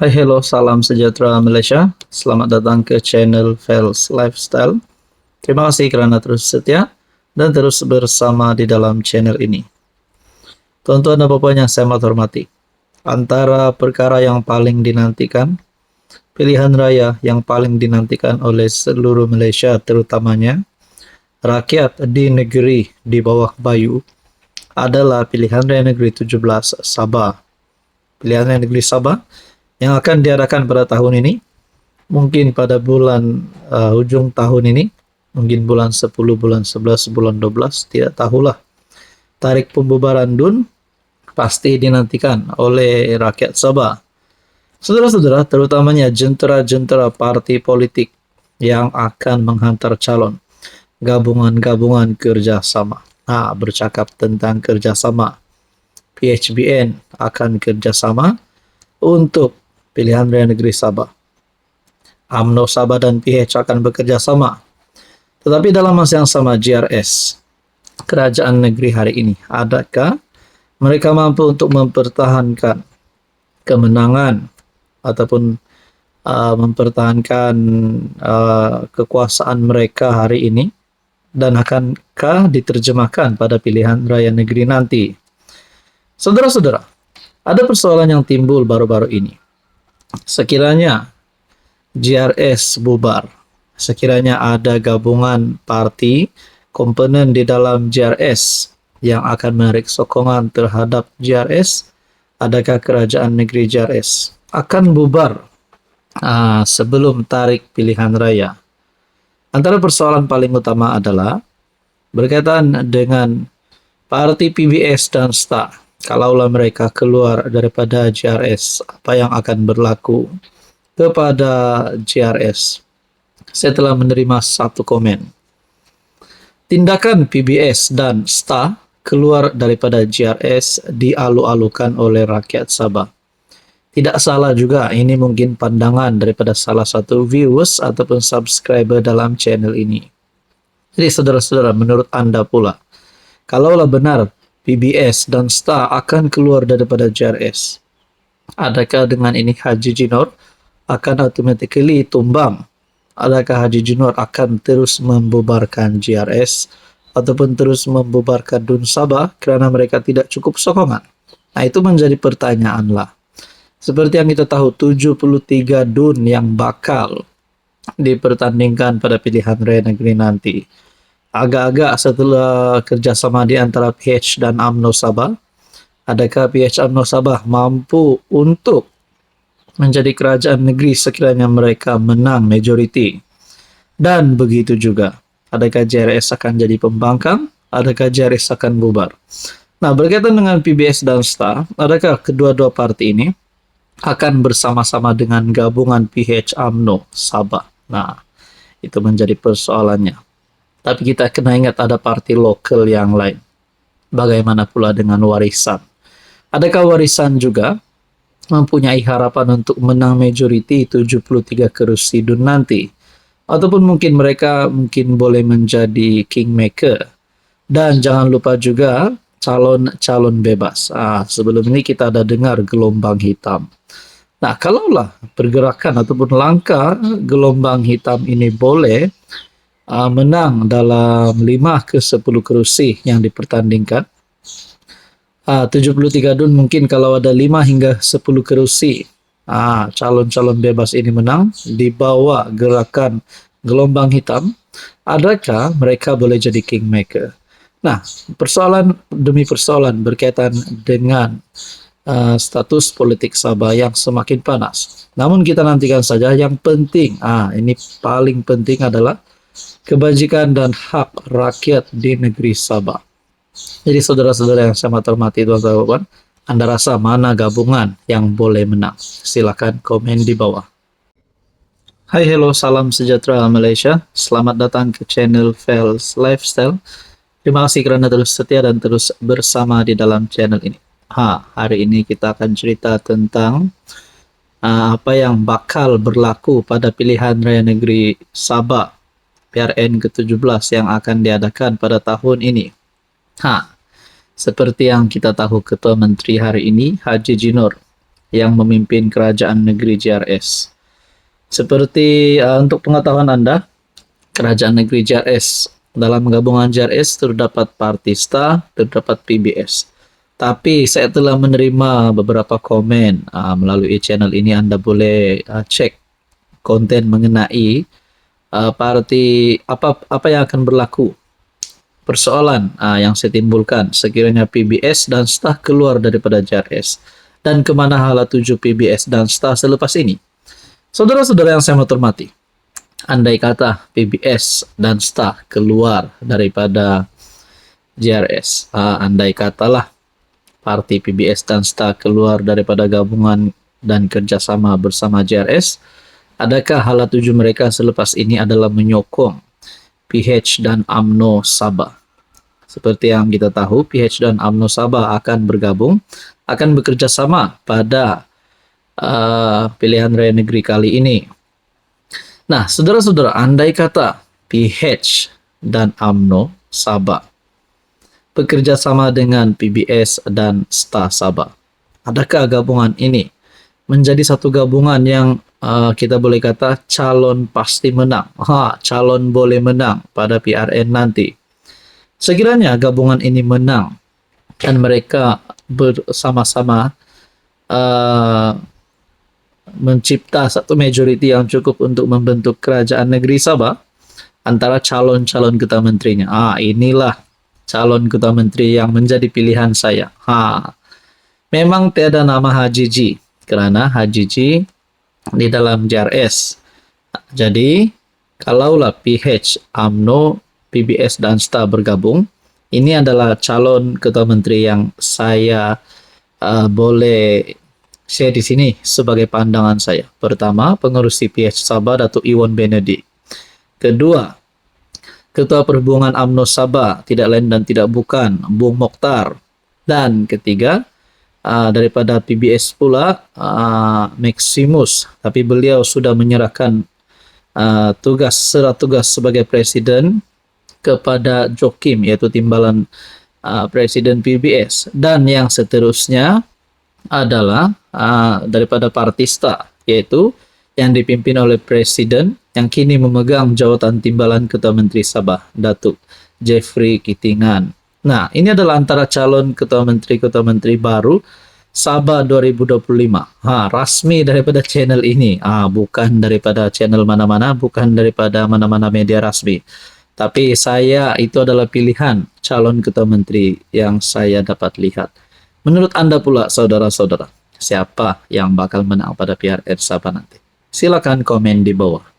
Hai, hello, salam sejahtera Malaysia. Selamat datang ke channel Fels Lifestyle. Terima kasih kerana terus setia dan terus bersama di dalam channel ini. Tuan-tuan dan puan yang saya hormati, antara perkara yang paling dinantikan, pilihan raya yang paling dinantikan oleh seluruh Malaysia, terutamanya rakyat di negeri di bawah Bayu, adalah pilihan raya negeri 17 Sabah. Pilihan raya negeri Sabah yang akan diadakan pada tahun ini, mungkin pada bulan hujung tahun ini, mungkin bulan 10, bulan 11, bulan 12, tidak tahulah. Tarikh pembubaran DUN pasti dinantikan oleh rakyat Sabah. Saudara-saudara, terutamanya jentera-jentera parti politik yang akan menghantar calon, gabungan-gabungan kerjasama. Bercakap tentang kerjasama, PHBN akan kerjasama untuk pilihan raya negeri Sabah. UMNO Sabah dan PH akan bekerja sama. Tetapi dalam masa yang sama, JRS, kerajaan negeri hari ini, adakah mereka mampu untuk mempertahankan kemenangan ataupun mempertahankan kekuasaan mereka hari ini, dan akankah diterjemahkan pada pilihan raya negeri nanti? Saudara-saudara, ada persoalan yang timbul baru-baru ini. Sekiranya JRS bubar, sekiranya ada gabungan parti komponen di dalam JRS yang akan menarik sokongan terhadap JRS, adakah kerajaan negeri JRS akan bubar sebelum tarik pilihan raya? Antara persoalan paling utama adalah berkaitan dengan parti PBS dan STA. Kalaulah mereka keluar daripada JRS, apa yang akan berlaku kepada JRS? Saya telah menerima satu komen. Tindakan PBS dan STA keluar daripada JRS dialu-alukan oleh rakyat Sabah. Tidak salah juga, ini mungkin pandangan daripada salah satu viewers ataupun subscriber dalam channel ini. Jadi saudara-saudara, menurut anda pula, kalaulah benar PBS dan STA akan keluar daripada JRS, adakah dengan ini Haji Jinor akan automatically tumbang? Adakah Haji Jinor akan terus membubarkan JRS ataupun terus membubarkan DUN Sabah kerana mereka tidak cukup sokongan? Itu menjadi pertanyaan lah. Seperti yang kita tahu, 73 DUN yang bakal dipertandingkan pada pilihan raya negeri nanti. Agak-agak setelah kerjasama di antara PH dan UMNO Sabah, adakah PH UMNO Sabah mampu untuk menjadi kerajaan negeri sekiranya mereka menang majoriti? Dan begitu juga, adakah JRS akan jadi pembangkang? Adakah JRS akan bubar? Berkaitan dengan PBS dan STA, adakah kedua-dua parti ini akan bersama-sama dengan gabungan PH UMNO Sabah? Itu menjadi persoalannya. Tapi kita kena ingat ada parti lokal yang lain. Bagaimana pula dengan Warisan? Adakah Warisan juga mempunyai harapan untuk menang majoriti 73 kerusi DUN nanti? Ataupun mungkin mereka boleh menjadi kingmaker? Dan jangan lupa juga calon-calon bebas. Sebelum ini kita ada dengar gelombang hitam. Kalaulah pergerakan ataupun langkah gelombang hitam ini boleh menang dalam 5 ke 10 kerusi yang dipertandingkan, 73 DUN mungkin kalau ada 5 hingga 10 kerusi, calon-calon bebas ini menang di bawah gerakan gelombang hitam, adakah mereka boleh jadi kingmaker? Persoalan demi persoalan berkaitan dengan status politik Sabah yang semakin panas. Namun kita nantikan saja. Yang penting, ini paling penting adalah kebajikan dan hak rakyat di negeri Sabah. Jadi saudara-saudara yang saya hormati, tuan-tuan, anda rasa mana gabungan yang boleh menang? Silakan komen di bawah. Hai, hello, salam sejahtera Malaysia. Selamat datang ke channel Fels Lifestyle. Terima kasih kerana terus setia dan terus bersama di dalam channel ini. Hari ini kita akan cerita tentang apa yang bakal berlaku pada pilihan raya negeri Sabah PRN ke-17 yang akan diadakan pada tahun ini. Seperti yang kita tahu, Ketua Menteri hari ini, Haji Jinor, yang memimpin kerajaan negeri JRS. Seperti untuk pengetahuan Anda, kerajaan negeri JRS, dalam gabungan JRS terdapat Partista, terdapat PBS. Tapi saya telah menerima beberapa komen melalui channel ini. Anda boleh cek konten mengenai parti apa yang akan berlaku. Persoalan yang saya timbulkan sekiranya PBS dan STA keluar daripada JRS, dan kemana hala tuju PBS dan STA selepas ini. Saudara-saudara yang saya hormati, andai kata PBS dan STA keluar daripada JRS, andai katalah parti PBS dan STA keluar daripada gabungan dan kerjasama bersama JRS, adakah hala tuju mereka selepas ini adalah menyokong PH dan UMNO Sabah? Seperti yang kita tahu, PH dan UMNO Sabah akan bergabung, akan bekerja sama pada pilihan raya negeri kali ini. Nah, saudara-saudara, andai kata PH dan UMNO Sabah bekerja sama dengan PBS dan STA Sabah, adakah gabungan ini menjadi satu gabungan yang kita boleh kata calon pasti menang, calon boleh menang pada PRN nanti? Sekiranya gabungan ini menang dan mereka bersama-sama mencipta satu majoriti yang cukup untuk membentuk kerajaan negeri Sabah, antara calon-calon ketua menterinya, inilah calon ketua menteri yang menjadi pilihan saya. Memang tiada nama Haji G, kerana Haji G di dalam JRS. Jadi, kalaulah PH, UMNO, PBS dan STA bergabung, ini adalah calon ketua menteri yang saya boleh share di sini sebagai pandangan saya. Pertama, pengurus PH Sabah Datuk Iwan Benedict. Kedua, Ketua Perhubungan UMNO Sabah tidak lain dan tidak bukan Bung Mokhtar. Dan ketiga, daripada PBS pula Maximus, tapi beliau sudah menyerahkan surat tugas sebagai presiden kepada Jokim, yaitu timbalan presiden PBS. Dan yang seterusnya adalah daripada Partista, yaitu yang dipimpin oleh presiden yang kini memegang jawatan timbalan Ketua Menteri Sabah, Datuk Jeffrey Kitingan. Nah, ini adalah antara calon ketua menteri baru Sabah 2025. Rasmi daripada channel ini. Bukan daripada channel mana-mana, bukan daripada mana-mana media rasmi. Tapi saya, itu adalah pilihan calon ketua menteri yang saya dapat lihat. Menurut Anda pula, saudara-saudara, siapa yang bakal menang pada PRN Sabah nanti? Silakan komen di bawah.